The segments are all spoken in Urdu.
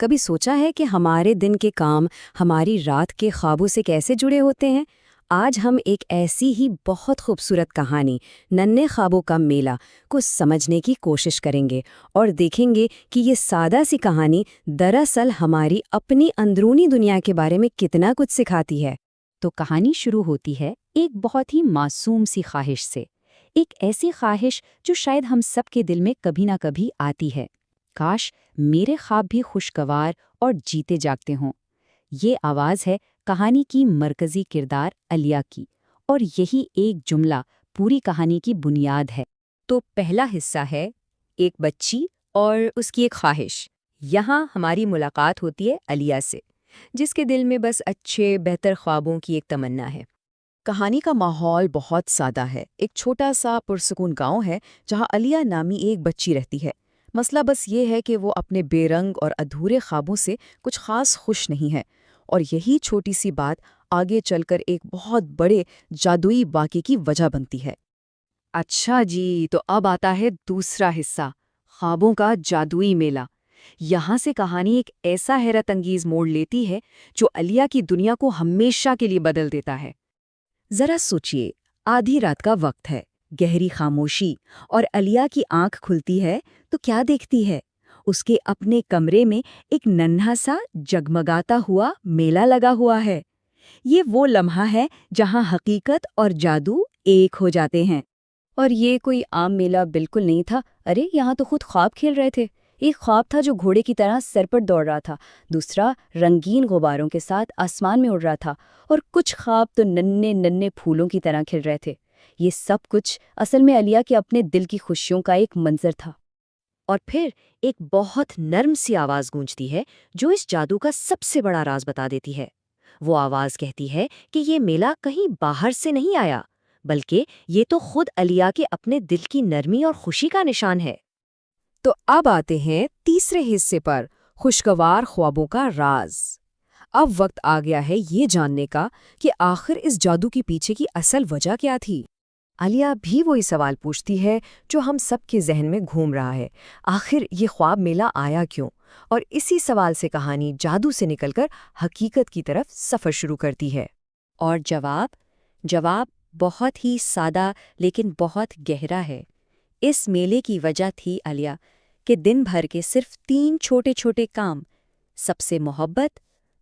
کبھی سوچا ہے کہ ہمارے دن کے کام ہماری رات کے خوابوں سے کیسے جڑے ہوتے ہیں؟ آج ہم ایک ایسی ہی بہت خوبصورت کہانی ننھے خوابوں کا میلہ کو سمجھنے کی کوشش کریں گے اور دیکھیں گے کہ یہ سادہ سی کہانی دراصل ہماری اپنی اندرونی دنیا کے بارے میں کتنا کچھ سکھاتی ہے۔ تو کہانی شروع ہوتی ہے ایک بہت ہی معصوم سی خواہش سے، ایک ایسی خواہش جو شاید ہم سب کے دل میں کبھی نہ کبھی آتی ہے۔ کاش میرے خواب بھی خوشگوار اور جیتے جاگتے ہوں۔ یہ آواز ہے کہانی کی مرکزی کردار علیہ کی، اور یہی ایک جملہ پوری کہانی کی بنیاد ہے۔ تو پہلا حصہ ہے ایک بچی اور اس کی ایک خواہش۔ یہاں ہماری ملاقات ہوتی ہے علیہ سے، جس کے دل میں بس اچھے بہتر خوابوں کی ایک تمنا ہے۔ کہانی کا ماحول بہت سادہ ہے۔ ایک چھوٹا سا پرسکون گاؤں ہے جہاں علیہ نامی ایک بچی رہتی ہے۔ مسئلہ بس یہ ہے کہ وہ اپنے بے رنگ اور ادھورے خوابوں سے کچھ خاص خوش نہیں ہے، اور یہی چھوٹی سی بات آگے چل کر ایک بہت بڑے جادوئی واقعے کی وجہ بنتی ہے۔ اچھا جی، تو اب آتا ہے دوسرا حصہ، خوابوں کا جادوئی میلہ۔ یہاں سے کہانی ایک ایسا حیرت انگیز موڑ لیتی ہے جو علیہ کی دنیا کو ہمیشہ کے لیے بدل دیتا ہے۔ ذرا سوچئے، آدھی رات کا وقت ہے، گہری خاموشی، اور علیہ کی آنکھ کھلتی ہے تو کیا دیکھتی ہے؟ اس کے اپنے کمرے میں ایک ننھا سا جگمگاتا ہوا میلہ لگا ہوا ہے۔ یہ وہ لمحہ ہے جہاں حقیقت اور جادو ایک ہو جاتے ہیں۔ اور یہ کوئی عام میلہ بالکل نہیں تھا۔ ارے یہاں تو خود خواب کھیل رہے تھے۔ ایک خواب تھا جو گھوڑے کی طرح سر پر دوڑ رہا تھا، دوسرا رنگین غباروں کے ساتھ آسمان میں اڑ رہا تھا، اور کچھ خواب تو ننھے ننھے پھولوں کی طرح کھل رہے تھے۔ یہ سب کچھ اصل میں علیہ کے اپنے دل کی خوشیوں کا ایک منظر تھا۔ اور پھر ایک بہت نرم سی آواز گونجتی ہے جو اس جادو کا سب سے بڑا راز بتا دیتی ہے۔ وہ آواز کہتی ہے کہ یہ میلہ کہیں باہر سے نہیں آیا، بلکہ یہ تو خود علیہ کے اپنے دل کی نرمی اور خوشی کا نشان ہے۔ تو اب آتے ہیں تیسرے حصے پر، خوشگوار خوابوں کا راز۔ اب وقت آ گیا ہے یہ جاننے کا کہ آخر اس جادو کے پیچھے کی اصل وجہ کیا تھی۔ علیہ بھی وہی سوال پوچھتی ہے جو ہم سب کے ذہن میں گھوم رہا ہے، آخر یہ خواب میلہ آیا کیوں؟ اور اسی سوال سے کہانی جادو سے نکل کر حقیقت کی طرف سفر شروع کرتی ہے۔ اور جواب بہت ہی سادہ لیکن بہت گہرا ہے۔ اس میلے کی وجہ تھی علیہ کہ دن بھر کے صرف 3 چھوٹے چھوٹے کام، سب سے محبت،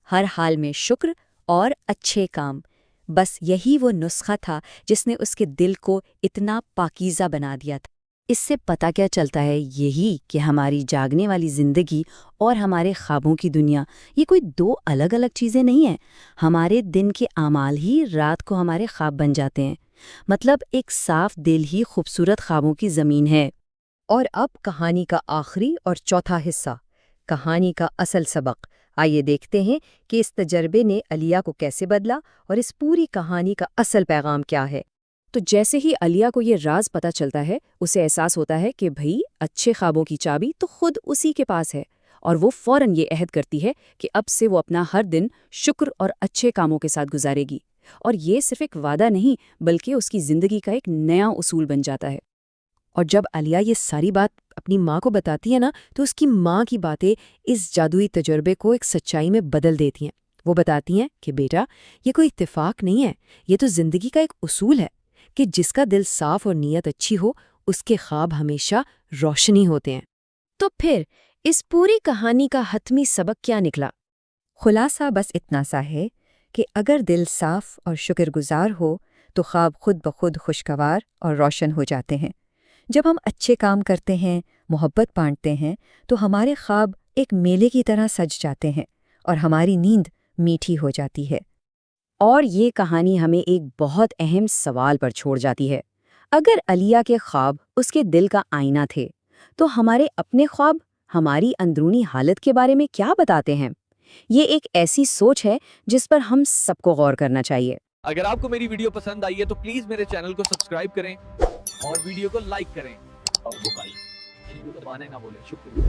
ہر حال میں شکر اور اچھے کام، بس یہی وہ نسخہ تھا جس نے اس کے دل کو اتنا پاکیزہ بنا دیا تھا۔ اس سے پتہ کیا چلتا ہے؟ یہی کہ ہماری جاگنے والی زندگی اور ہمارے خوابوں کی دنیا یہ کوئی 2 الگ الگ چیزیں نہیں ہیں۔ ہمارے دن کے اعمال ہی رات کو ہمارے خواب بن جاتے ہیں۔ مطلب ایک صاف دل ہی خوبصورت خوابوں کی زمین ہے۔ اور اب کہانی کا آخری اور چوتھا حصہ، کہانی کا اصل سبق۔ آئیے دیکھتے ہیں کہ اس تجربے نے علیہ کو کیسے بدلا اور اس پوری کہانی کا اصل پیغام کیا ہے۔ تو جیسے ہی علیہ کو یہ راز پتہ چلتا ہے، اسے احساس ہوتا ہے کہ بھئی اچھے خوابوں کی چابی تو خود اسی کے پاس ہے، اور وہ فوراً یہ عہد کرتی ہے کہ اب سے وہ اپنا ہر دن شکر اور اچھے کاموں کے ساتھ گزارے گی۔ اور یہ صرف ایک وعدہ نہیں بلکہ اس کی زندگی کا ایک نیا اصول بن جاتا ہے۔ اور جب علیہ یہ ساری بات اپنی ماں کو بتاتی ہے نا، تو اس کی ماں کی باتیں اس جادوئی تجربے کو ایک سچائی میں بدل دیتی ہیں۔ وہ بتاتی ہیں کہ بیٹا، یہ کوئی اتفاق نہیں ہے، یہ تو زندگی کا ایک اصول ہے کہ جس کا دل صاف اور نیت اچھی ہو، اس کے خواب ہمیشہ روشنی ہوتے ہیں۔ تو پھر اس پوری کہانی کا حتمی سبق کیا نکلا؟ خلاصہ بس اتنا سا ہے کہ اگر دل صاف اور شکر گزار ہو تو خواب خود بخود خوشگوار اور روشن ہو جاتے ہیں۔ جب ہم اچھے کام کرتے ہیں، محبت بانٹتے ہیں، تو ہمارے خواب ایک میلے کی طرح سج جاتے ہیں اور ہماری نیند میٹھی ہو جاتی ہے۔ اور یہ کہانی ہمیں ایک بہت اہم سوال پر چھوڑ جاتی ہے۔ اگر علیہ کے خواب اس کے دل کا آئینہ تھے، تو ہمارے اپنے خواب ہماری اندرونی حالت کے بارے میں کیا بتاتے ہیں؟ یہ ایک ایسی سوچ ہے جس پر ہم سب کو غور کرنا چاہیے۔ اگر آپ کو میری ویڈیو پسند آئی ہے تو پلیز میرے چینل کو سبسکرائب کریں اور ویڈیو کو لائک کریں اور دبانے نہ بھولیں۔ شکریہ۔